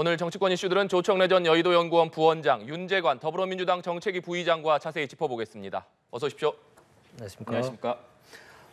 오늘 정치권 이슈들은 조청래 전 여의도연구원 부원장, 윤재관 더불어민주당 정책위 부의장과 자세히 짚어보겠습니다. 어서 오십시오. 안녕하십니까.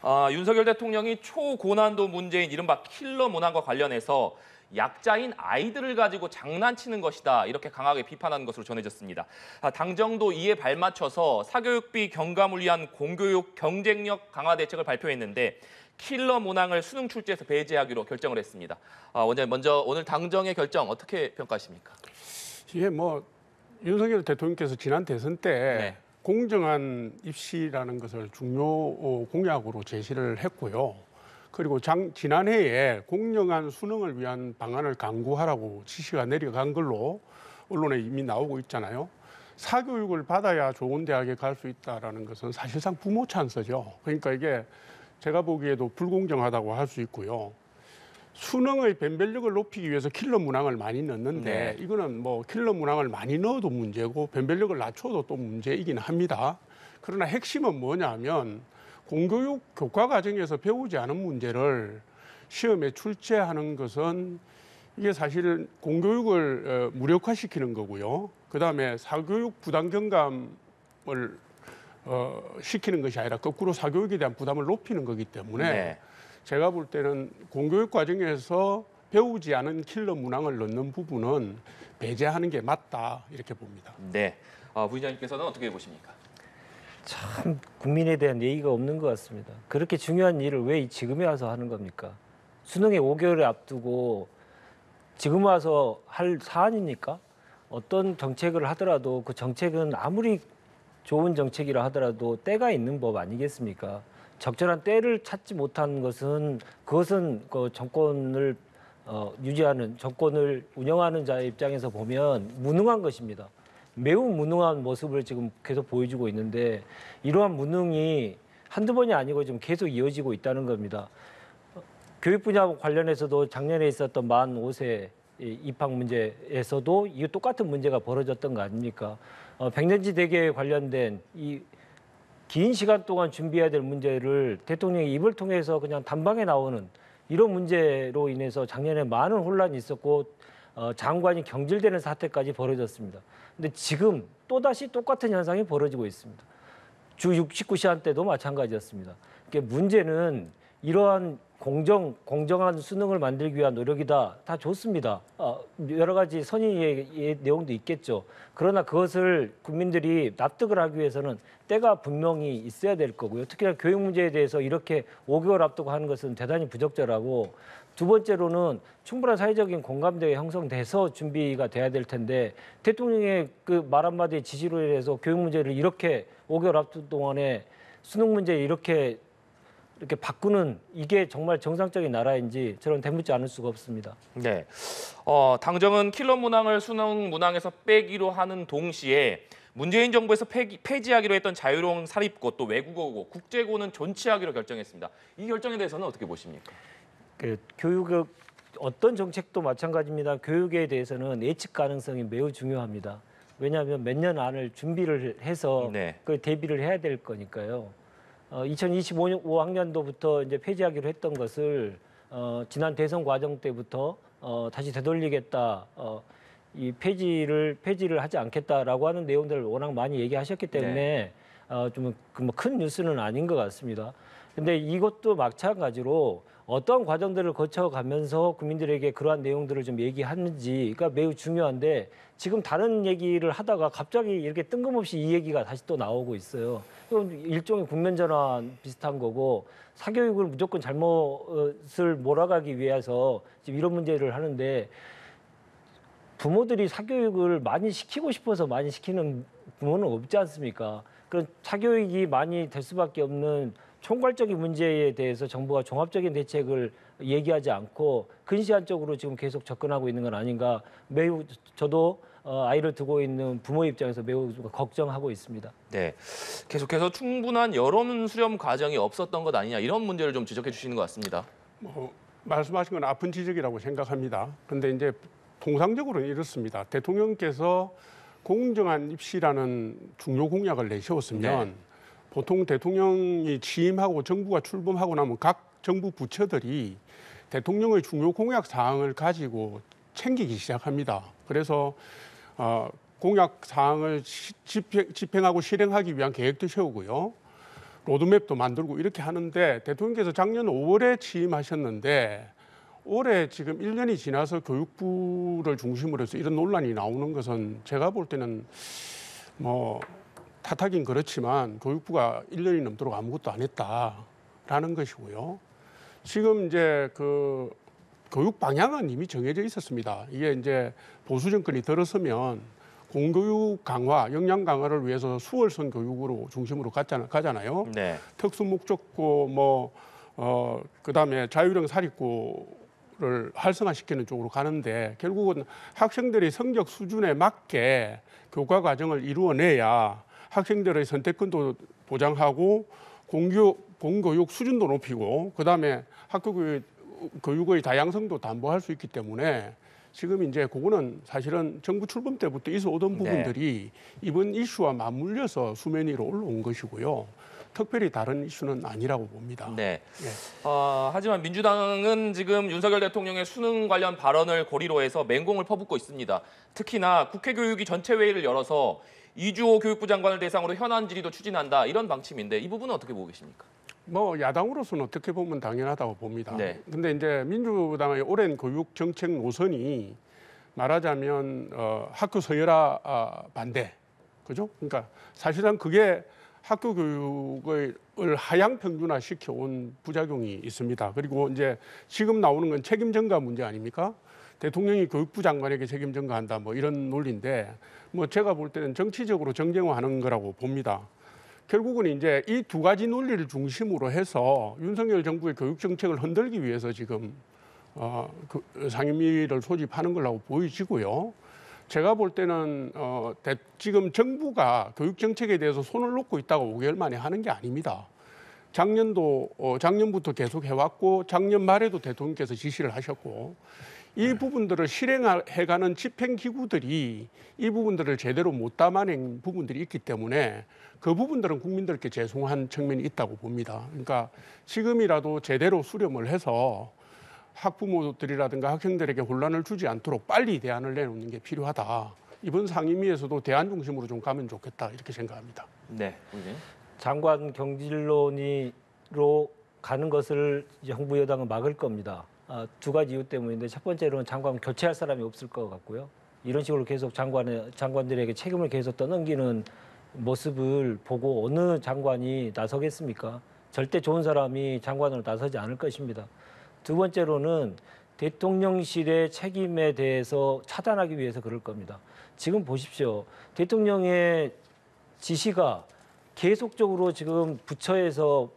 안녕하십니까. 윤석열 대통령이 초고난도 문제인 이른바 킬러 문항과 관련해서 약자인 아이들을 가지고 장난치는 것이다, 이렇게 강하게 비판하는 것으로 전해졌습니다. 당정도 이에 발맞춰서 사교육비 경감을 위한 공교육 경쟁력 강화 대책을 발표했는데 킬러 문항을 수능 출제에서 배제하기로 결정을 했습니다. 원장님, 먼저 오늘 당정의 결정 어떻게 평가하십니까? 이게 윤석열 대통령께서 지난 대선 때 네. 공정한 입시라는 것을 중요 공약으로 제시를 했고요. 그리고 지난해에 공정한 수능을 위한 방안을 강구하라고 지시가 내려간 걸로 언론에 이미 나오고 있잖아요. 사교육을 받아야 좋은 대학에 갈 수 있다는 것은 사실상 부모 찬스죠. 그러니까 이게 제가 보기에도 불공정하다고 할 수 있고요. 수능의 변별력을 높이기 위해서 킬러 문항을 많이 넣는데 이거는 킬러 문항을 많이 넣어도 문제고 변별력을 낮춰도 또 문제이긴 합니다. 그러나 핵심은 뭐냐면 공교육 교과 과정에서 배우지 않은 문제를 시험에 출제하는 것은 이게 사실 공교육을 무력화시키는 거고요. 그다음에 사교육 부담 경감을 시키는 것이 아니라 거꾸로 사교육에 대한 부담을 높이는 거기 때문에 제가 볼 때는 공교육 과정에서 배우지 않은 킬러 문항을 넣는 부분은 배제하는 게 맞다, 이렇게 봅니다. 네, 부의장님께서는 어떻게 보십니까? 참 국민에 대한 예의가 없는 것 같습니다. 그렇게 중요한 일을 왜 지금에 와서 하는 겁니까? 수능에 5개월을 앞두고 지금 와서 할 사안입니까? 어떤 정책을 하더라도 그 정책은 아무리 좋은 정책이라 하더라도 때가 있는 법 아니겠습니까? 적절한 때를 찾지 못한 것은 그 정권을 유지하는, 정권을 운영하는 자의 입장에서 보면 무능한 것입니다. 매우 무능한 모습을 지금 계속 보여주고 있는데 이러한 무능이 한두 번이 아니고 지금 계속 이어지고 있다는 겁니다. 교육 분야 관련해서도 작년에 있었던 만 5세 입학 문제에서도 이 똑같은 문제가 벌어졌던 거 아닙니까? 백년지 대계에 관련된 이 긴 시간 동안 준비해야 될 문제를 대통령이 입을 통해서 그냥 단방에 나오는 이런 문제로 인해서 작년에 많은 혼란이 있었고 장관이 경질되는 사태까지 벌어졌습니다. 근데 지금 또다시 똑같은 현상이 벌어지고 있습니다. 주 69시간 때도 마찬가지였습니다. 그러니까 문제는 이러한 공정한 수능을 만들기 위한 노력이다. 다 좋습니다. 여러 가지 선의의 내용도 있겠죠. 그러나 그것을 국민들이 납득을 하기 위해서는 때가 분명히 있어야 될 거고요. 특히나 교육 문제에 대해서 이렇게 5개월 앞두고 하는 것은 대단히 부적절하고, 두 번째로는 충분한 사회적인 공감대가 형성돼서 준비가 돼야 될 텐데 대통령의 그 말 한마디의 지시로 인해서 교육 문제를 이렇게 5개월 앞두 동안에 수능 문제 이렇게 바꾸는, 이게 정말 정상적인 나라인지 저는 되묻지 않을 수가 없습니다. 네, 당정은 킬러 문항을 수능 문항에서 빼기로 하는 동시에 문재인 정부에서 폐지하기로 했던 자유로운 사립고, 또 외국어고, 국제고는 존치하기로 결정했습니다. 이 결정에 대해서는 어떻게 보십니까? 교육의 어떤 정책도 마찬가지입니다. 교육에 대해서는 예측 가능성이 매우 중요합니다. 왜냐하면 몇 년 안을 준비를 해서 그 대비를 해야 될 거니까요. 2025학년도부터 이제 폐지하기로 했던 것을 지난 대선 과정 때부터 다시 되돌리겠다, 이 폐지를 하지 않겠다라고 하는 내용들을 워낙 많이 얘기하셨기 때문에 좀 큰 뉴스는 아닌 것 같습니다. 근데 이것도 마찬가지로 어떠한 과정들을 거쳐가면서 국민들에게 그러한 내용들을 좀 얘기하는지가 매우 중요한데, 지금 다른 얘기를 하다가 갑자기 이렇게 뜬금없이 이 얘기가 다시 또 나오고 있어요. 이건 일종의 국면전환 비슷한 거고, 사교육을 무조건 잘못을 몰아가기 위해서 지금 이런 문제를 하는데, 부모들이 사교육을 많이 시키고 싶어서 많이 시키는 부모는 없지 않습니까? 그런 사교육이 많이 될 수밖에 없는 총괄적인 문제에 대해서 정부가 종합적인 대책을 얘기하지 않고 근시안적으로 지금 계속 접근하고 있는 건 아닌가, 매우 저도 아이를 두고 있는 부모 입장에서 매우 걱정하고 있습니다. 네, 계속해서 충분한 여론 수렴 과정이 없었던 것 아니냐, 이런 문제를 좀 지적해 주시는 것 같습니다. 말씀하신 건 아픈 지적이라고 생각합니다. 그런데 이제 통상적으로는 이렇습니다. 대통령께서 공정한 입시라는 중요 공약을 내세웠으면 보통 대통령이 취임하고 정부가 출범하고 나면 각 정부 부처들이 대통령의 중요 공약 사항을 가지고 챙기기 시작합니다. 그래서 공약 사항을 집행하고 실행하기 위한 계획도 세우고요. 로드맵도 만들고 이렇게 하는데 대통령께서 작년 5월에 취임하셨는데 올해 지금 1년이 지나서 교육부를 중심으로 해서 이런 논란이 나오는 것은 제가 볼 때는 뭐 탓하긴 그렇지만 교육부가 1년이 넘도록 아무것도 안 했다라는 것이고요. 지금 이제 그 교육 방향은 이미 정해져 있었습니다. 이게 이제 보수 정권이 들어서면 공교육 강화, 역량 강화를 위해서 수월성 교육으로 중심으로 가잖아요. 네. 특수 목적고 그다음에 자율형 사립고를 활성화시키는 쪽으로 가는데 결국은 학생들의 성적 수준에 맞게 교과 과정을 이루어내야 학생들의 선택권도 보장하고 공교육 수준도 높이고 그다음에 학교 교육의 다양성도 담보할 수 있기 때문에 지금 이제 그거는 사실은 정부 출범 때부터 있어 오던 부분들이 이번 이슈와 맞물려서 수면 위로 올라온 것이고요. 특별히 다른 이슈는 아니라고 봅니다. 네. 하지만 민주당은 지금 윤석열 대통령의 수능 관련 발언을 고리로 해서 맹공을 퍼붓고 있습니다. 특히나 국회 교육위 전체 회의를 열어서 이주호 교육부 장관을 대상으로 현안 질의도 추진한다 이런 방침인데 이 부분은 어떻게 보고 계십니까? 뭐 야당으로서는 어떻게 보면 당연하다고 봅니다. 네. 근데 이제 민주당의 오랜 교육 정책 노선이 말하자면 학교 서열화 반대, 그죠? 그러니까 사실상 그게 학교 교육을 하향 평준화 시켜온 부작용이 있습니다. 그리고 이제 지금 나오는 건 책임 전가 문제 아닙니까? 대통령이 교육부 장관에게 책임 전가한다 뭐 이런 논리인데 뭐 제가 볼 때는 정치적으로 정쟁화하는 거라고 봅니다. 결국은 이제 이 두 가지 논리를 중심으로 해서 윤석열 정부의 교육 정책을 흔들기 위해서 지금 상임위를 소집하는 걸로 보여지고요. 제가 볼 때는 지금 정부가 교육 정책에 대해서 손을 놓고 있다고 5개월 만에 하는 게 아닙니다. 작년부터 계속 해왔고 작년 말에도 대통령께서 지시를 하셨고 이 부분들을 실행해가는 집행기구들이 이 부분들을 제대로 못 담아낸 부분들이 있기 때문에 그 부분들은 국민들께 죄송한 측면이 있다고 봅니다. 그러니까 지금이라도 제대로 수렴을 해서 학부모들이라든가 학생들에게 혼란을 주지 않도록 빨리 대안을 내놓는 게 필요하다. 이번 상임위에서도 대안 중심으로 좀 가면 좋겠다 이렇게 생각합니다. 네. 장관 경질론으로 가는 것을 정부 여당은 막을 겁니다. 두 가지 이유 때문인데 첫 번째로는 장관 교체할 사람이 없을 것 같고요. 이런 식으로 계속 장관들에게 책임을 계속 떠넘기는 모습을 보고 어느 장관이 나서겠습니까? 절대 좋은 사람이 장관으로 나서지 않을 것입니다. 두 번째로는 대통령실의 책임에 대해서 차단하기 위해서 그럴 겁니다. 지금 보십시오. 대통령의 지시가 계속적으로 지금 부처에서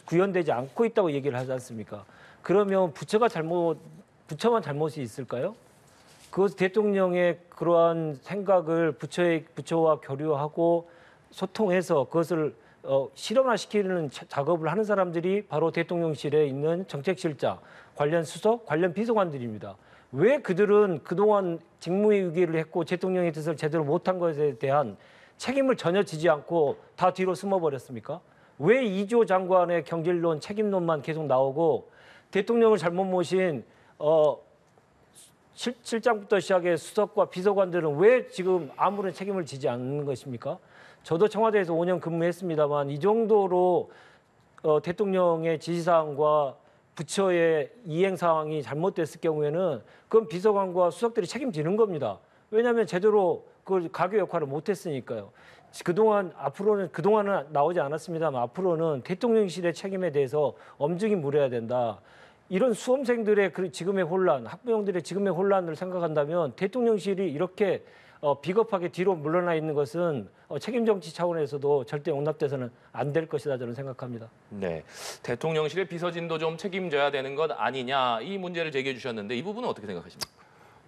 구현되지 않고 있다고 얘기를 하지 않습니까? 그러면 부처만 잘못이 있을까요? 그 대통령의 그러한 생각을 부처와 교류하고 소통해서 그것을 실현화시키는 작업을 하는 사람들이 바로 대통령실에 있는 정책실장, 관련 수석, 관련 비서관들입니다. 왜 그들은 그동안 직무유기를 했고 대통령의 뜻을 제대로 못한 것에 대한 책임을 전혀 지지 않고 다 뒤로 숨어버렸습니까? 왜 이주호 장관의 경질론, 책임론만 계속 나오고 대통령을 잘못 모신 실장부터 시작해 수석과 비서관들은 왜 지금 아무런 책임을 지지 않는 것입니까? 저도 청와대에서 5년 근무했습니다만 이 정도로 대통령의 지시사항과 부처의 이행사항이 잘못됐을 경우에는 그건 비서관과 수석들이 책임지는 겁니다. 왜냐하면 제대로 그 가교 역할을 못했으니까요. 그동안은 나오지 않았습니다만 앞으로는 대통령실의 책임에 대해서 엄중히 물어야 된다. 이런 수험생들의 지금의 혼란, 학부형들의 지금의 혼란을 생각한다면 대통령실이 이렇게 비겁하게 뒤로 물러나 있는 것은 책임 정치 차원에서도 절대 용납돼서는 안 될 것이다 저는 생각합니다. 네, 대통령실의 비서진도 좀 책임져야 되는 것 아니냐 이 문제를 제기해 주셨는데 이 부분은 어떻게 생각하십니까?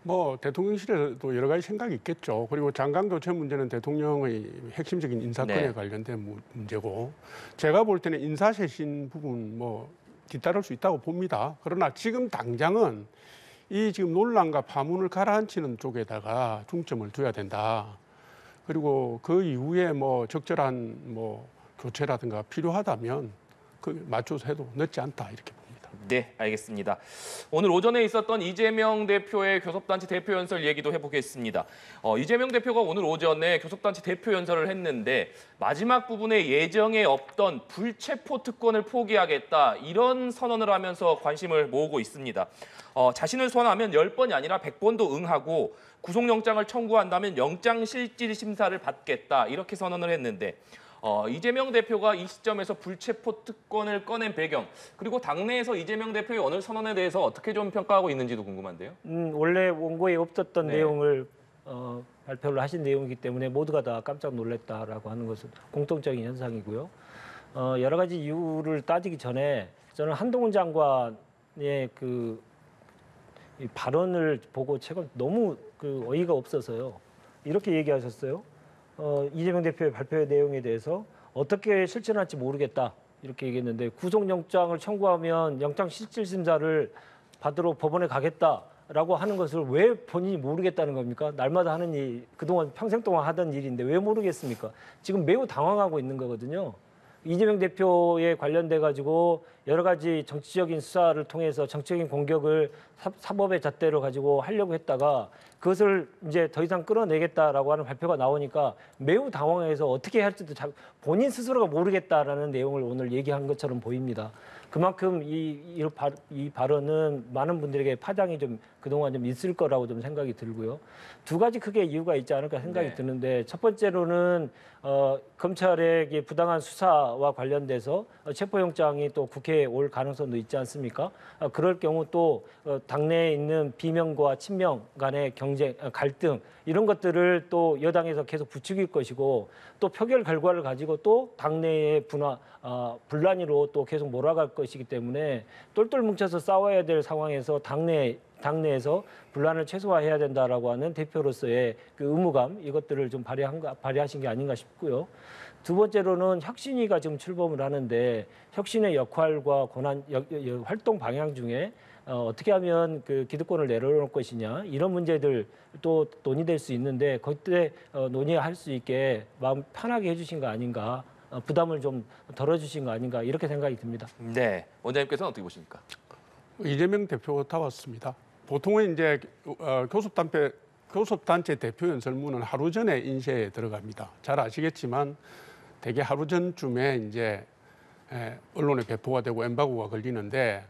뭐 대통령실에도 여러 가지 생각이 있겠죠. 그리고 장관 교체 문제는 대통령의 핵심적인 인사권에 관련된 문제고 제가 볼 때는 인사쇄신 부분 뭐 뒤따를 수 있다고 봅니다. 그러나 지금 당장은 이 지금 논란과 파문을 가라앉히는 쪽에다가 중점을 둬야 된다. 그리고 그 이후에 뭐 적절한 뭐 교체라든가 필요하다면 그 맞춰서 해도 늦지 않다 이렇게 봅니다. 네, 알겠습니다. 오늘 오전에 있었던 이재명 대표의 교섭단체 대표연설 얘기도 해보겠습니다. 이재명 대표가 오늘 오전에 교섭단체 대표연설을 했는데 마지막 부분에 예정에 없던 불체포 특권을 포기하겠다 이런 선언을 하면서 관심을 모으고 있습니다. 자신을 소환하면 10번이 아니라 100번도 응하고 구속영장을 청구한다면 영장실질심사를 받겠다 이렇게 선언을 했는데 이재명 대표가 이 시점에서 불체포 특권을 꺼낸 배경 그리고 당내에서 이재명 대표의 오늘 선언에 대해서 어떻게 좀 평가하고 있는지도 궁금한데요. 원래 원고에 없었던 네. 내용을 발표를 하신 내용이기 때문에 모두가 다 깜짝 놀랐다라고 하는 것은 공통적인 현상이고요. 여러 가지 이유를 따지기 전에 저는 한동훈 장관의 이 발언을 보고 최근 너무 어이가 없어서요. 이렇게 얘기하셨어요. 이재명 대표의 발표의 내용에 대해서 어떻게 실천할지 모르겠다 이렇게 얘기했는데 구속영장을 청구하면 영장실질심사를 받으러 법원에 가겠다라고 하는 것을 왜 본인이 모르겠다는 겁니까? 날마다 하는 일, 그동안 평생 동안 하던 일인데 왜 모르겠습니까? 지금 매우 당황하고 있는 거거든요. 이재명 대표에 관련돼 가지고 여러 가지 정치적인 수사를 통해서 정치적인 공격을 사법의 잣대로 가지고 하려고 했다가 그것을 이제 더 이상 끌어내겠다라고 하는 발표가 나오니까 매우 당황해서 어떻게 할지도 본인 스스로가 모르겠다라는 내용을 오늘 얘기한 것처럼 보입니다. 그만큼 이 발언은 많은 분들에게 파장이 좀 그동안 좀 있을 거라고 좀 생각이 들고요. 두 가지 크게 이유가 있지 않을까 생각이 네. 드는데 첫 번째로는 검찰의 부당한 수사와 관련돼서 체포영장이 또 국회에 올 가능성도 있지 않습니까? 그럴 경우 또 당내에 있는 비명과 친명 간의 경쟁, 갈등 이런 것들을 또 여당에서 계속 부추길 것이고 또 표결 결과를 가지고 또 당내의 분란으로 또 계속 몰아갈 것이기 때문에 똘똘 뭉쳐서 싸워야 될 상황에서 당내에서 분란을 최소화해야 된다라고 하는 대표로서의 의무감 이것들을 좀 발휘하신 게 아닌가 싶고요. 두 번째로는 혁신위가 지금 출범을 하는데 혁신의 역할과 권한, 활동 방향 중에 어떻게 하면 기득권을 내려놓을 것이냐 이런 문제들 또 논의될 수 있는데 그때 논의할 수 있게 마음 편하게 해주신 거 아닌가 부담을 좀 덜어주신 거 아닌가 이렇게 생각이 듭니다. 네, 원장님께서는 어떻게 보십니까? 이재명 대표가 왔습니다. 보통은 이제 교섭단체 대표 연설문은 하루 전에 인쇄에 들어갑니다. 잘 아시겠지만 대개 하루 전쯤에 이제 언론에 배포가 되고 엠바고가 걸리는데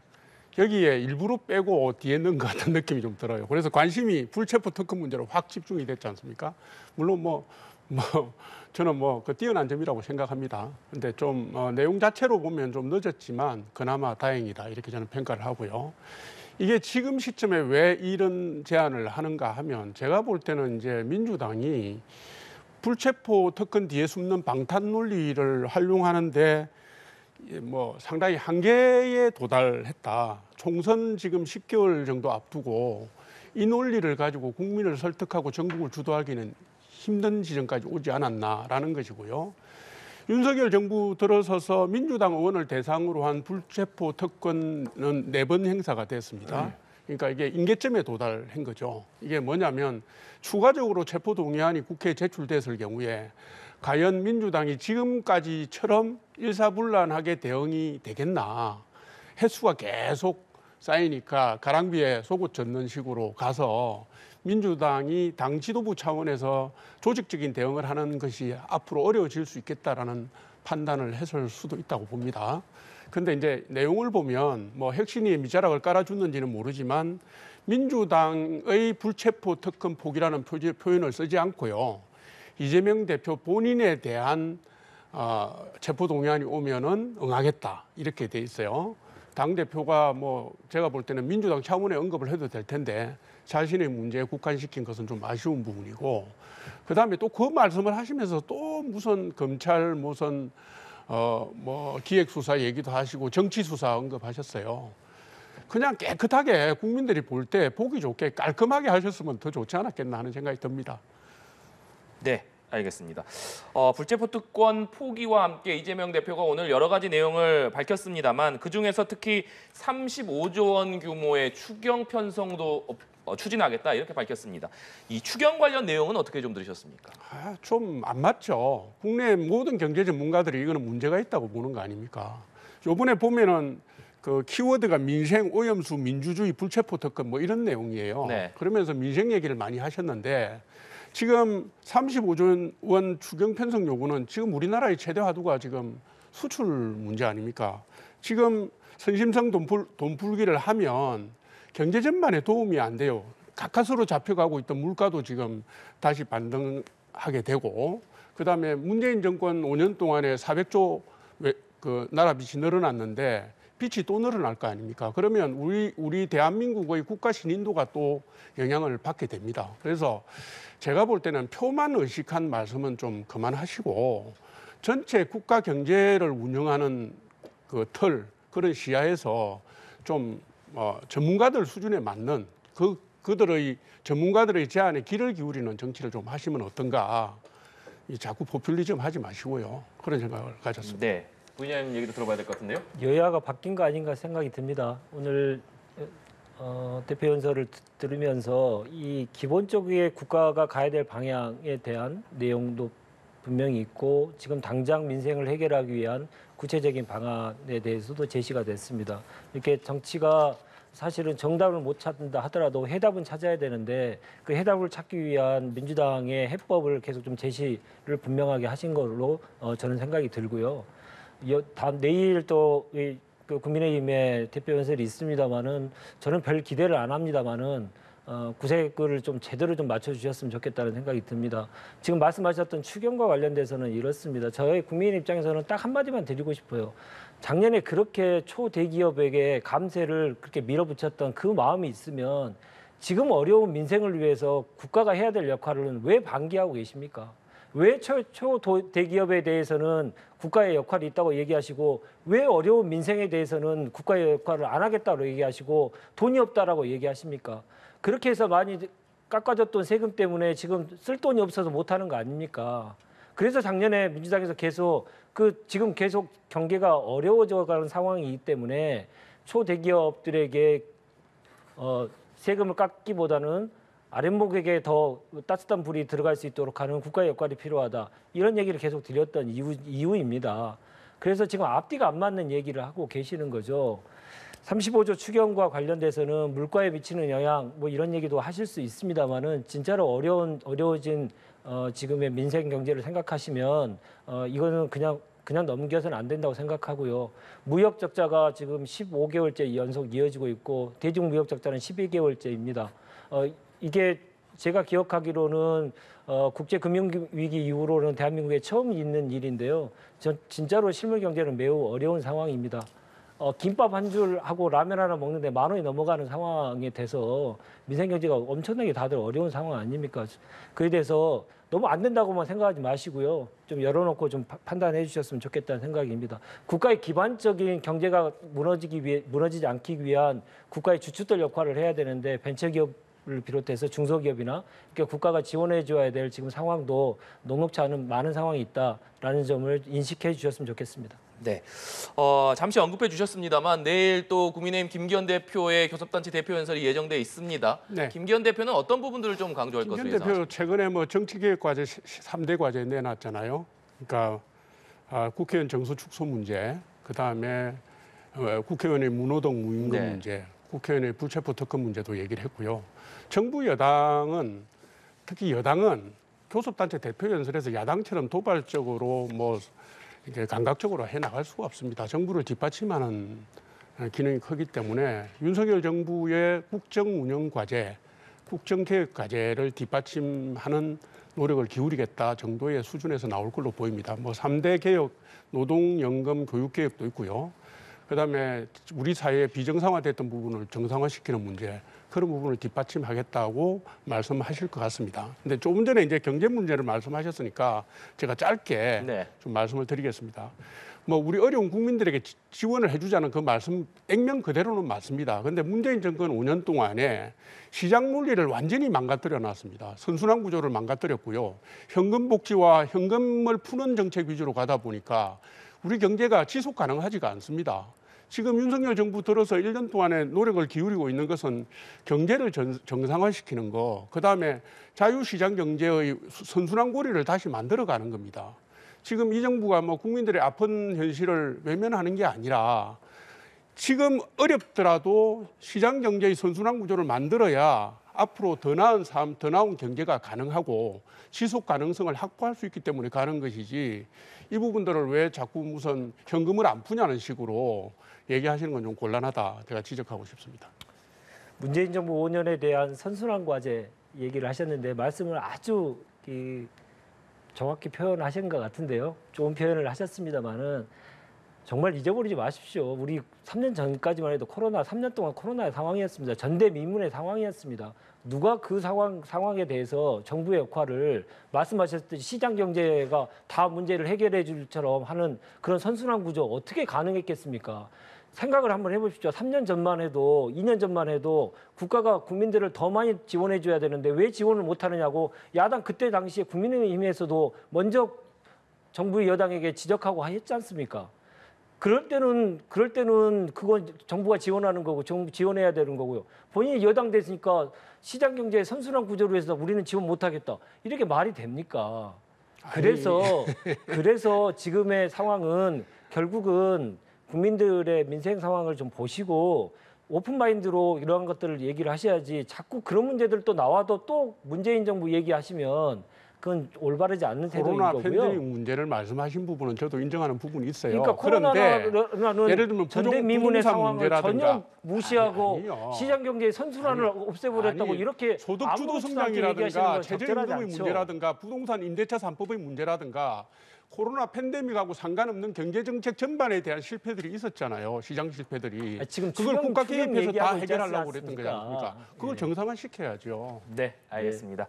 여기에 일부러 빼고 뒤에 넣은 것 같은 느낌이 좀 들어요. 그래서 관심이 불체포 특권 문제로 확 집중이 됐지 않습니까? 물론 저는 그 뛰어난 점이라고 생각합니다. 근데 좀 내용 자체로 보면 좀 늦었지만 그나마 다행이다 이렇게 저는 평가를 하고요. 이게 지금 시점에 왜 이런 제안을 하는가 하면 제가 볼 때는 이제 민주당이 불체포 특권 뒤에 숨는 방탄 논리를 활용하는데 상당히 한계에 도달했다. 총선 지금 10개월 정도 앞두고 이 논리를 가지고 국민을 설득하고 전국을 주도하기는 힘든 지점까지 오지 않았나라는 것이고요. 윤석열 정부 들어서서 민주당 의원을 대상으로 한 불체포 특권은 4번 행사가 됐습니다. 그러니까 이게 임계점에 도달한 거죠. 이게 뭐냐면 추가적으로 체포동의안이 국회에 제출됐을 경우에 과연 민주당이 지금까지처럼 일사불란하게 대응이 되겠나. 횟수가 계속 쌓이니까 가랑비에 속옷 젖는 식으로 가서 민주당이 당 지도부 차원에서 조직적인 대응을 하는 것이 앞으로 어려워질 수 있겠다라는 판단을 했을 수도 있다고 봅니다. 그런데 이제 내용을 보면 혁신위에 밑자락을 깔아줬는지는 모르지만 민주당의 불체포 특권 포기라는 표현을 쓰지 않고요. 이재명 대표 본인에 대한 체포동의안이 오면은 응하겠다 이렇게 돼 있어요. 당 대표가 제가 볼 때는 민주당 차원의 언급을 해도 될 텐데 자신의 문제에 국한시킨 것은 좀 아쉬운 부분이고 그다음에 또 그 말씀을 하시면서 또 무슨 검찰 기획수사 얘기도 하시고 정치수사 언급하셨어요. 그냥 깨끗하게 국민들이 볼 때 보기 좋게 깔끔하게 하셨으면 더 좋지 않았겠나 하는 생각이 듭니다. 네, 알겠습니다. 불체포 특권 포기와 함께 이재명 대표가 오늘 여러 가지 내용을 밝혔습니다만 그중에서 특히 35조 원 규모의 추경 편성도 추진하겠다 이렇게 밝혔습니다. 이 추경 관련 내용은 어떻게 좀 들으셨습니까? 좀 안 맞죠. 국내 모든 경제 전문가들이 이거는 문제가 있다고 보는 거 아닙니까? 요번에 보면은 그 키워드가 민생, 오염수, 민주주의, 불체포 특권 뭐 이런 내용이에요. 네. 그러면서 민생 얘기를 많이 하셨는데 지금 35조 원 추경 편성 요구는 지금 우리나라의 최대 화두가 지금 수출 문제 아닙니까? 지금 선심성 돈 풀기를 하면 경제 전반에 도움이 안 돼요. 가까스로 잡혀가고 있던 물가도 지금 다시 반등하게 되고 그다음에 문재인 정권 5년 동안에 400조 그 나라 빚이 늘어났는데 빚이 또 늘어날 거 아닙니까? 그러면 우리 대한민국의 국가 신인도가 또 영향을 받게 됩니다. 그래서 제가 볼 때는 표만 의식한 말씀은 좀 그만하시고 전체 국가 경제를 운영하는 그 틀 그런 시야에서 좀 전문가들 수준에 맞는 그들의 전문가들의 제안에 귀를 기울이는 정치를 좀 하시면 어떤가. 자꾸 포퓰리즘 하지 마시고요. 그런 생각을 가졌습니다. 네. 부인님 얘기도 들어봐야 될 것 같은데요. 여야가 바뀐 거 아닌가 생각이 듭니다. 오늘 대표 연설을 들으면서 이 기본적인 국가가 가야 될 방향에 대한 내용도 분명히 있고 지금 당장 민생을 해결하기 위한 구체적인 방안에 대해서도 제시가 됐습니다. 이렇게 정치가 사실은 정답을 못 찾는다 하더라도 해답은 찾아야 되는데 그 해답을 찾기 위한 민주당의 해법을 계속 좀 제시를 분명하게 하신 걸로 저는 생각이 들고요. 내일 또 그 국민의힘의 대표 연설이 있습니다만은 저는 별 기대를 안 합니다만은 구색을 좀 제대로 좀 맞춰주셨으면 좋겠다는 생각이 듭니다. 지금 말씀하셨던 추경과 관련돼서는 이렇습니다. 저희 국민 입장에서는 딱 한마디만 드리고 싶어요. 작년에 그렇게 초대기업에게 감세를 그렇게 밀어붙였던 그 마음이 있으면 지금 어려운 민생을 위해서 국가가 해야 될 역할은 왜 방기하고 계십니까? 왜 초대기업에 대해서는 국가의 역할이 있다고 얘기하시고 왜 어려운 민생에 대해서는 국가의 역할을 안 하겠다고 얘기하시고 돈이 없다라고 얘기하십니까? 그렇게 해서 많이 깎아줬던 세금 때문에 지금 쓸 돈이 없어서 못하는 거 아닙니까? 그래서 작년에 민주당에서 지금 계속 경기가 어려워져가는 상황이기 때문에 초대기업들에게 세금을 깎기보다는 아랫목에게 더 따뜻한 불이 들어갈 수 있도록 하는 국가의 역할이 필요하다. 이런 얘기를 계속 드렸던 이유입니다. 그래서 지금 앞뒤가 안 맞는 얘기를 하고 계시는 거죠. 35조 추경과 관련돼서는 물가에 미치는 영향 뭐 이런 얘기도 하실 수 있습니다만은 진짜로 어려워진 지금의 민생 경제를 생각하시면 이거는 그냥 넘겨서는 안 된다고 생각하고요. 무역 적자가 지금 15개월째 연속 이어지고 있고 대중 무역 적자는 12개월째입니다. 이게 제가 기억하기로는 국제 금융 위기 이후로는 대한민국에 처음 있는 일인데요. 진짜로 실물 경제는 매우 어려운 상황입니다. 김밥 한 줄 하고 라면 하나 먹는데 10,000원이 넘어가는 상황에 돼서 민생 경제가 엄청나게 다들 어려운 상황 아닙니까? 그에 대해서 너무 안 된다고만 생각하지 마시고요. 좀 열어놓고 좀 판단해 주셨으면 좋겠다는 생각입니다. 국가의 기반적인 경제가 무너지지 않기 위한 국가의 주춧돌 역할을 해야 되는데 벤처기업을 비롯해서 중소기업이나 그러니까 국가가 지원해 줘야 될 지금 상황도 녹록치 않은 많은 상황이 있다라는 점을 인식해 주셨으면 좋겠습니다. 네, 잠시 언급해 주셨습니다만 내일 또 국민의힘 김기현 대표의 교섭단체 대표 연설이 예정돼 있습니다. 네. 김기현 대표는 어떤 부분들을 좀 강조할 것으로 김기현 예상하십니까? 대표 최근에 뭐 정치개혁 과제 3대 과제 내놨잖아요. 그러니까 국회의원 정수 축소 문제, 그다음에 국회의원의 무노동 무임금 네. 문제, 국회의원의 불체포 특권 문제도 얘기를 했고요. 정부 여당은 특히 여당은 교섭단체 대표 연설에서 야당처럼 도발적으로 뭐 이렇게 감각적으로 해 나갈 수가 없습니다. 정부를 뒷받침하는 기능이 크기 때문에 윤석열 정부의 국정 운영 과제, 국정 개혁 과제를 뒷받침하는 노력을 기울이겠다 정도의 수준에서 나올 걸로 보입니다. 뭐 3대 개혁, 노동연금 교육 개혁도 있고요. 그다음에 우리 사회에 비정상화됐던 부분을 정상화시키는 문제, 그런 부분을 뒷받침하겠다고 말씀하실 것 같습니다. 근데 조금 전에 이제 경제 문제를 말씀하셨으니까 제가 짧게 네. 좀 말씀을 드리겠습니다. 뭐 우리 어려운 국민들에게 지원을 해주자는 그 말씀 액면 그대로는 맞습니다. 그런데 문재인 정권 5년 동안에 시장 논리를 완전히 망가뜨려 놨습니다. 선순환 구조를 망가뜨렸고요. 현금 복지와 현금을 푸는 정책 위주로 가다 보니까 우리 경제가 지속 가능하지가 않습니다. 지금 윤석열 정부 들어서 1년 동안에 노력을 기울이고 있는 것은 경제를 정상화시키는 거, 그다음에 자유시장 경제의 선순환 고리를 다시 만들어가는 겁니다. 지금 이 정부가 뭐 국민들의 아픈 현실을 외면하는 게 아니라 지금 어렵더라도 시장 경제의 선순환 구조를 만들어야 앞으로 더 나은 삶, 더 나은 경제가 가능하고 지속 가능성을 확보할 수 있기 때문에 가는 것이지 이 부분들을 왜 자꾸 무슨 현금을 안 푸냐는 식으로 얘기하시는 건 좀 곤란하다 제가 지적하고 싶습니다. 문재인 정부 5년에 대한 선순환 과제 얘기를 하셨는데 말씀을 아주 정확히 표현하신 것 같은데요. 좋은 표현을 하셨습니다만은 정말 잊어버리지 마십시오. 우리 3년 전까지만 해도 3년 동안 코로나의 상황이었습니다. 전대미문의 상황이었습니다. 누가 그 상황에 대해서 정부의 역할을 말씀하셨듯이 시장 경제가 다 문제를 해결해 줄처럼 하는 그런 선순환 구조 어떻게 가능했겠습니까? 생각을 한번 해보십시오. 3년 전만 해도 2년 전만 해도 국가가 국민들을 더 많이 지원해 줘야 되는데 왜 지원을 못 하느냐고 야당 그때 당시에 국민의힘에서도 먼저 정부 여당에게 지적하고 했지 않습니까? 그럴 때는 그건 정부가 지원하는 거고 정부 지원해야 되는 거고요. 본인이 여당 됐으니까 시장 경제의 선순환 구조로 해서 우리는 지원 못 하겠다. 이렇게 말이 됩니까? 그래서 지금의 상황은 결국은 국민들의 민생 상황을 좀 보시고 오픈 마인드로 이러한 것들을 얘기를 하셔야지 자꾸 그런 문제들 또 나와도 또 문재인 정부 얘기하시면 그건 올바르지 않는 태도인 코로나 거고요. 팬데믹 문제를 말씀하신 부분은 저도 인정하는 부분이 있어요. 그러니까 그런데 코로나는 예를 들면 전대미문의 부동산 상황을 문제라든가 전혀 무시하고 아니요. 시장 경제의 선순환을 없애버렸다고 아니, 이렇게 소득주도 아무렇지도 않게 얘기하시는 성장이라든가 건 적절하지 최저임금의 않죠. 문제라든가 부동산 임대차 3법의 문제라든가 코로나 팬데믹하고 상관없는 경제정책 전반에 대한 실패들이 있었잖아요. 시장 실패들이. 지금 그걸 추경 국가 개입해서 다 얘기하고 있지 해결하려고 그랬던 거지 않습니까? 않습니까? 그걸 네. 정상화시켜야죠. 네, 알겠습니다.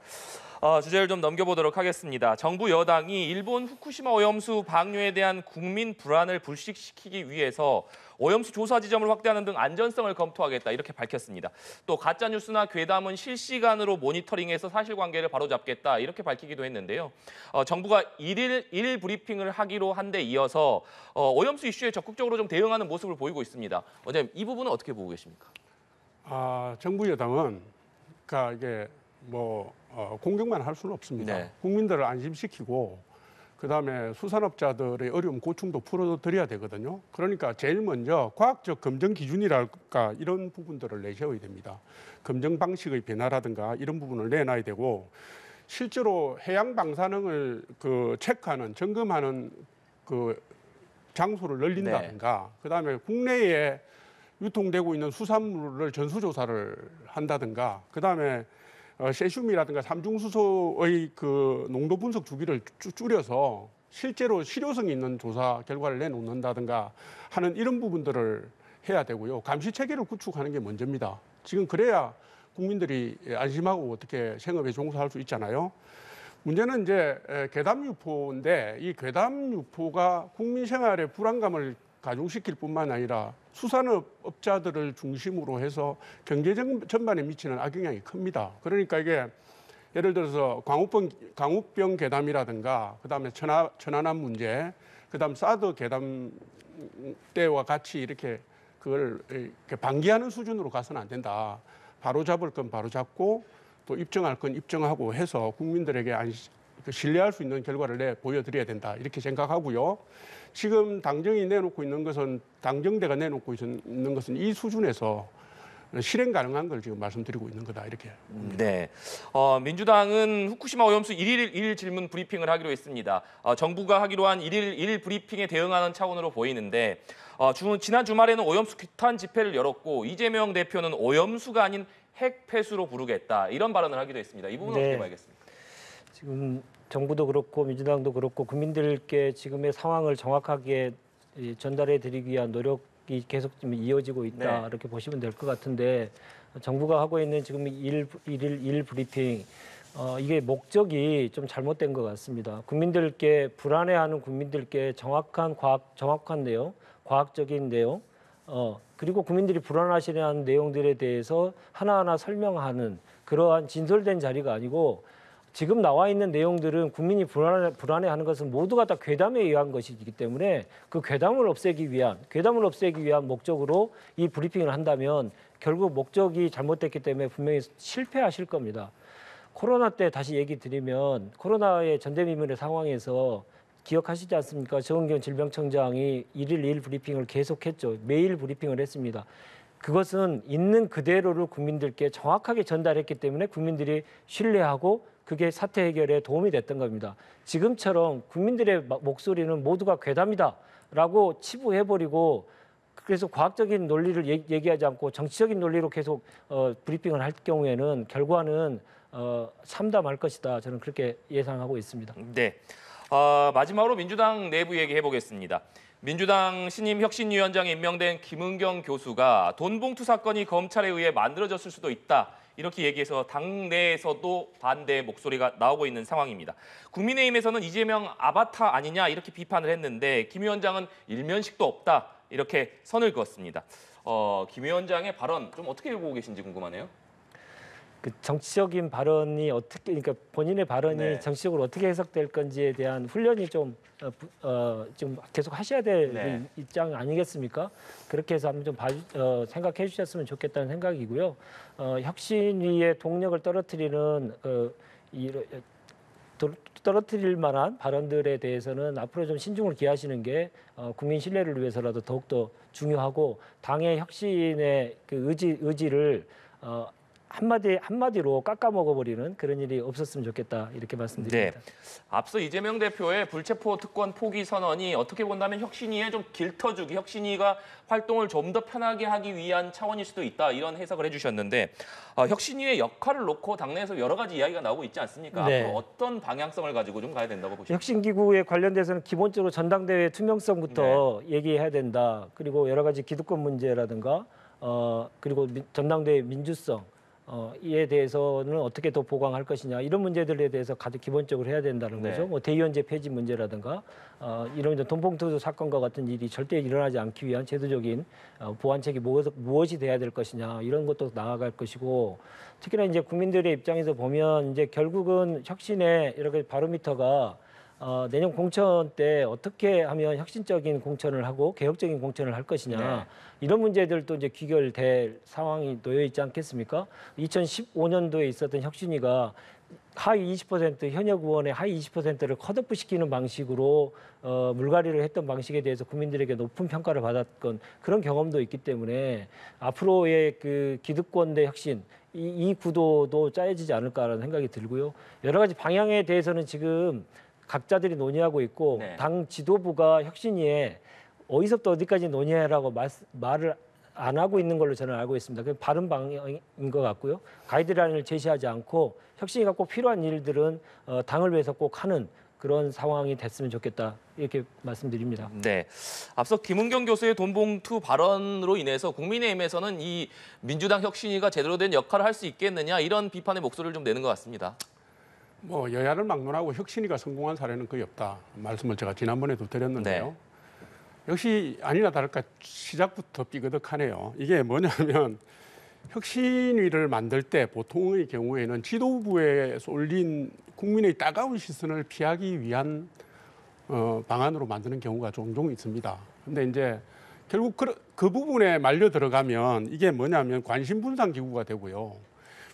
주제를 좀 넘겨보도록 하겠습니다. 정부 여당이 일본 후쿠시마 오염수 방류에 대한 국민 불안을 불식시키기 위해서 오염수 조사 지점을 확대하는 등 안전성을 검토하겠다 이렇게 밝혔습니다. 또 가짜 뉴스나 괴담은 실시간으로 모니터링해서 사실관계를 바로잡겠다 이렇게 밝히기도 했는데요. 정부가 일일 브리핑을 하기로 한 데 이어서 오염수 이슈에 적극적으로 좀 대응하는 모습을 보이고 있습니다. 원장님 이 부분은 어떻게 보고 계십니까? 정부 여당은 그러니까 이게 공격만 할 수는 없습니다. 네. 국민들을 안심시키고 그다음에 수산업자들의 어려움 고충도 풀어드려야 되거든요. 그러니까 제일 먼저 과학적 검증 기준이랄까 이런 부분들을 내세워야 됩니다. 검증 방식의 변화라든가 이런 부분을 내놔야 되고 실제로 해양 방사능을 체크하는 점검하는 장소를 늘린다든가 그다음에 국내에 유통되고 있는 수산물을 전수조사를 한다든가 그다음에 세슘이라든가 삼중수소의 농도 분석 주기를 줄여서 실제로 실효성 있는 조사 결과를 내놓는다든가 하는 이런 부분들을 해야 되고요. 감시 체계를 구축하는 게 먼저입니다. 지금 그래야 국민들이 안심하고 어떻게 생업에 종사할 수 있잖아요. 문제는 이제 괴담 유포인데 이 괴담 유포가 국민 생활에 불안감을 가중시킬 뿐만 아니라 수산업자들을 중심으로 해서 경제 전반에 미치는 악영향이 큽니다. 그러니까 이게 예를 들어서 광우병 괴담이라든가 그다음에 천안함 문제, 그다음 사드 괴담 때와 같이 이렇게 그걸 이렇게 방기하는 수준으로 가서는 안 된다. 바로 잡을 건 바로 잡고 또 입증할 건 입증하고 해서 국민들에게 신뢰할 수 있는 결과를 보여드려야 된다. 이렇게 생각하고요. 지금 당정이 내놓고 있는 것은 당정대가 내놓고 있는 것은 이 수준에서 실행 가능한 걸 지금 말씀드리고 있는 거다 이렇게. 네, 민주당은 후쿠시마 오염수 일일 질문 브리핑을 하기로 했습니다. 정부가 하기로 한 일일 브리핑에 대응하는 차원으로 보이는데 지난 주말에는 오염수 규탄 집회를 열었고 이재명 대표는 오염수가 아닌 핵폐수로 부르겠다 이런 발언을 하기도 했습니다. 이 부분은 어떻게 봐야겠습니까? 지금 정부도 그렇고 민주당도 그렇고 국민들께 지금의 상황을 정확하게 전달해 드리기 위한 노력이 계속 좀 이어지고 있다 네. 이렇게 보시면 될 것 같은데 정부가 하고 있는 지금 일일 브리핑 이게 목적이 좀 잘못된 것 같습니다. 국민들께 불안해하는 국민들께 정확한 내용, 과학적인 내용, 그리고 국민들이 불안하시는 내용들에 대해서 하나하나 설명하는 그러한 진솔된 자리가 아니고 지금 나와 있는 내용들은 국민이 불안해하는 것은 모두가 다 괴담에 의한 것이기 때문에 그 괴담을 없애기 위한 목적으로 이 브리핑을 한다면 결국 목적이 잘못됐기 때문에 분명히 실패하실 겁니다. 코로나 때 다시 얘기 드리면 코로나의 전대미문의 상황에서 기억하시지 않습니까? 정은경 질병청장이 1일 2일 브리핑을 계속했죠. 매일 브리핑을 했습니다. 그것은 있는 그대로를 국민들께 정확하게 전달했기 때문에 국민들이 신뢰하고 그게 사태 해결에 도움이 됐던 겁니다. 지금처럼 국민들의 목소리는 모두가 괴담이다라고 치부해버리고 그래서 과학적인 논리를 얘기하지 않고 정치적인 논리로 계속 브리핑을 할 경우에는 결과는 참담할 것이다. 저는 그렇게 예상하고 있습니다. 네. 마지막으로 민주당 내부 얘기해 보겠습니다. 민주당 신임 혁신위원장에 임명된 김은경 교수가 돈봉투 사건이 검찰에 의해 만들어졌을 수도 있다. 이렇게 얘기해서 당내에서도 반대 목소리가 나오고 있는 상황입니다. 국민의힘에서는 이재명 아바타 아니냐 이렇게 비판을 했는데 김 위원장은 일면식도 없다. 이렇게 선을 그었습니다. 김 위원장의 발언 좀 어떻게 보고 계신지 궁금하네요. 그 정치적인 발언이 어떻게, 그러니까 본인의 발언이 네. 정치적으로 어떻게 해석될 건지에 대한 훈련이 좀 계속 하셔야 될 네. 입장 아니겠습니까? 그렇게 해서 한번 좀 생각해 주셨으면 좋겠다는 생각이고요. 혁신위의 동력을 떨어뜨리는 떨어뜨릴 만한 발언들에 대해서는 앞으로 좀 신중을 기하시는 게 국민 신뢰를 위해서라도 더욱더 중요하고 당의 혁신의 그 의지를 한마디로 깎아먹어버리는 그런 일이 없었으면 좋겠다 이렇게 말씀드립니다. 네. 앞서 이재명 대표의 불체포 특권 포기 선언이 어떻게 본다면 혁신위에 좀 길터주기, 혁신위가 활동을 좀 더 편하게 하기 위한 차원일 수도 있다 이런 해석을 해주셨는데 혁신위의 역할을 놓고 당내에서 여러 가지 이야기가 나오고 있지 않습니까? 네. 앞으로 어떤 방향성을 가지고 좀 가야 된다고 보십니까? 혁신기구에 관련돼서는 기본적으로 전당대회 투명성부터 얘기해야 된다. 그리고 여러 가지 기득권 문제라든가 그리고 전당대회 민주성 이에 대해서는 어떻게 더 보강할 것이냐 이런 문제들에 대해서 가장 기본적으로 해야 된다는 네. 거죠. 뭐 대의원제 폐지 문제라든가 이런 돈봉투 사건과 같은 일이 절대 일어나지 않기 위한 제도적인 보완책이 무엇이 돼야 될 것이냐 이런 것도 나아갈 것이고 특히나 이제 국민들의 입장에서 보면 이제 결국은 혁신의 여러 가지 바로미터가 내년 공천 때 어떻게 하면 혁신적인 공천을 하고 개혁적인 공천을 할 것이냐 네. 이런 문제들도 이제 귀결될 상황이 놓여 있지 않겠습니까? 2015년도에 있었던 혁신위가 하위 20% 현역 의원의 하위 20%를 컷오프 시키는 방식으로 물갈이를 했던 방식에 대해서 국민들에게 높은 평가를 받았건 그런 경험도 있기 때문에 앞으로의 그 기득권 대 혁신 이 구도도 짜여지지 않을까라는 생각이 들고요. 여러 가지 방향에 대해서는 지금 각자들이 논의하고 있고 네. 당 지도부가 혁신위에 어디서부터 어디까지 논의하라고 말을 안 하고 있는 걸로 저는 알고 있습니다. 그 바른 방향인 것 같고요. 가이드라인을 제시하지 않고 혁신위가 꼭 필요한 일들은 당을 위해서 꼭 하는 그런 상황이 됐으면 좋겠다 이렇게 말씀드립니다. 네. 앞서 김은경 교수의 돈봉투 발언으로 인해서 국민의힘에서는 이 민주당 혁신위가 제대로 된 역할을 할 수 있겠느냐 이런 비판의 목소리를 좀 내는 것 같습니다. 뭐 여야를 막론하고 혁신위가 성공한 사례는 거의 없다. 말씀을 제가 지난번에도 드렸는데요. 네. 역시 아니나 다를까 시작부터 삐그덕하네요. 이게 뭐냐면 혁신위를 만들 때 보통의 경우에는 지도부에 쏠린 국민의 따가운 시선을 피하기 위한 방안으로 만드는 경우가 종종 있습니다. 근데 이제 결국 그 부분에 말려 들어가면 이게 뭐냐면 관심 분산 기구가 되고요.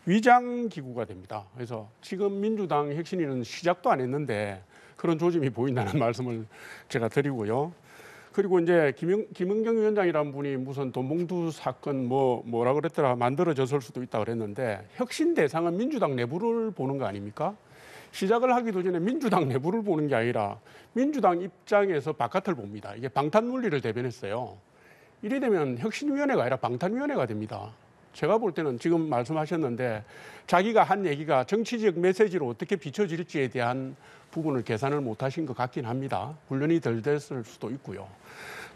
위장 기구가 됩니다. 그래서 지금 민주당 혁신위는 시작도 안 했는데 그런 조짐이 보인다는 말씀을 제가 드리고요. 그리고 이제 김은경 위원장이라는 분이 무슨 돈봉투 사건 뭐라 그랬더라 만들어졌을 수도 있다 그랬는데 혁신 대상은 민주당 내부를 보는 거 아닙니까? 시작을 하기도 전에 민주당 내부를 보는 게 아니라 민주당 입장에서 바깥을 봅니다. 이게 방탄 논리를 대변했어요. 이래 되면 혁신위원회가 아니라 방탄위원회가 됩니다. 제가 볼 때는 지금 말씀하셨는데 자기가 한 얘기가 정치적 메시지로 어떻게 비춰질지에 대한 부분을 계산을 못하신 것 같긴 합니다. 훈련이 덜 됐을 수도 있고요.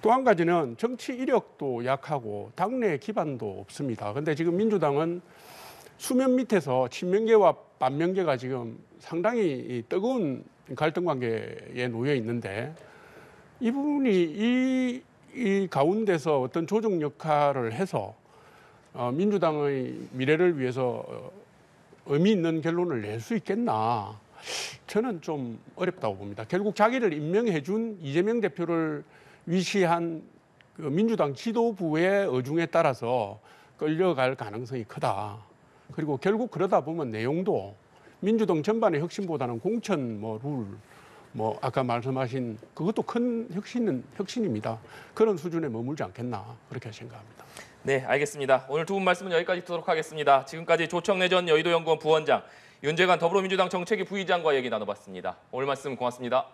또 한 가지는 정치 이력도 약하고 당내 기반도 없습니다. 그런데 지금 민주당은 수면 밑에서 친명계와 반명계가 지금 상당히 뜨거운 갈등 관계에 놓여 있는데 이분이 이 가운데서 어떤 조정 역할을 해서 민주당의 미래를 위해서 의미 있는 결론을 낼 수 있겠나? 저는 좀 어렵다고 봅니다. 결국 자기를 임명해 준 이재명 대표를 위시한 그 민주당 지도부의 의중에 따라서 끌려갈 가능성이 크다. 그리고 결국 그러다 보면 내용도 민주당 전반의 혁신보다는 공천 룰 뭐 아까 말씀하신 그것도 큰 혁신입니다. 그런 수준에 머물지 않겠나 그렇게 생각합니다. 네, 알겠습니다. 오늘 두 분 말씀은 여기까지 듣도록 하겠습니다. 지금까지 조청래 전 여의도연구원 부원장, 윤재관 더불어민주당 정책위 부의장과 얘기 나눠봤습니다. 오늘 말씀 고맙습니다.